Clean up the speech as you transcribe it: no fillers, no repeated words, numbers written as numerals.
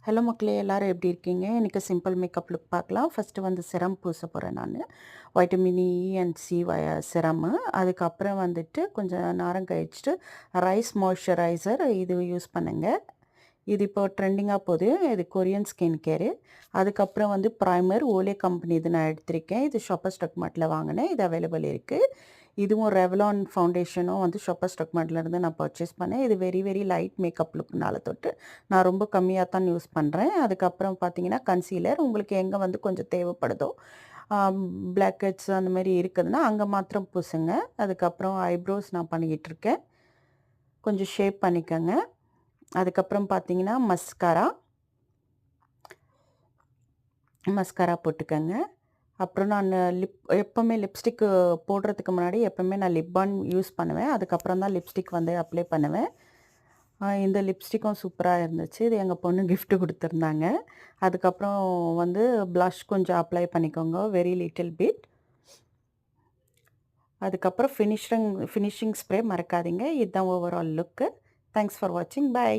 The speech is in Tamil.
ஹலோ மக்களே, எல்லாரும் எப்படி இருக்கீங்க? இன்னைக்கு சிம்பிள் மேக்கப் லுக் பார்க்கலாம். ஃபர்ஸ்ட்டு வந்து சிரம் பூச போகிறேன் நான். Vitamin E and C serum. அதுக்கப்புறம் வந்துட்டு கொஞ்சம் நேரம் கழிச்சுட்டு ரைஸ் மாய்ஸ்சரைசர் இது யூஸ் பண்ணுங்க. இது இப்போ ட்ரெண்டிங்காக போகுது. இது கொரியன் ஸ்கின் கேரு. அதுக்கப்புறம் வந்து ப்ரைமர் ஓலே கம்பெனி இது நான் எடுத்திருக்கேன். இது ஷாப்பர் ஸ்டாக் மார்ட்டில் வாங்கினேன். இது அவைலபிள் இருக்குது. இதுவும் ரெவலான் ஃபவுண்டேஷனும் வந்து ஷாப்பர் ஸ்டாக் மார்ட்லேருந்து நான் பர்ச்சேஸ் பண்ணேன். இது வெரி வெரி லைட் மேக்கப் லுக்னால தொட்டு நான் ரொம்ப கம்மியாக தான் யூஸ் பண்ணுறேன். அதுக்கப்புறம் பார்த்தீங்கன்னா கன்சீலர் உங்களுக்கு எங்கே வந்து கொஞ்சம் தேவைப்படுதோ பிளாக் ஹெட்ஸ் அந்த மாதிரி இருக்குதுன்னா அங்கே மாத்திரம் பூசுங்க. அதுக்கப்புறம் ஐப்ரோஸ் நான் பண்ணிக்கிட்டு இருக்கேன். கொஞ்சம் ஷேப் பண்ணிக்கோங்க. அதுக்கப்புறம் பார்த்தீங்கன்னா மஸ்காரா போட்டுக்கோங்க. அப்புறம் நான் எப்போவுமே லிப்ஸ்டிக்கு போடுறதுக்கு முன்னாடி எப்போவுமே நான் லிப் பாம் யூஸ் பண்ணுவேன். அதுக்கப்புறம் தான் லிப்ஸ்டிக் வந்து அப்ளை பண்ணுவேன். இந்த லிப்ஸ்டிக்கும் சூப்பராக இருந்துச்சு. இது எங்கள் பொண்ணு கிஃப்ட் கொடுத்துருந்தாங்க. அதுக்கப்புறம் வந்து ப்ளஷ் கொஞ்சம் அப்ளை பண்ணிக்கோங்க, வெரி லிட்டில் பிட். அதுக்கப்புறம் ஃபினிஷிங் ஸ்ப்ரே மறக்காதீங்க. இதுதான் ஓவரால் லுக்கு. தேங்க்ஸ் ஃபார் வாட்சிங். பை.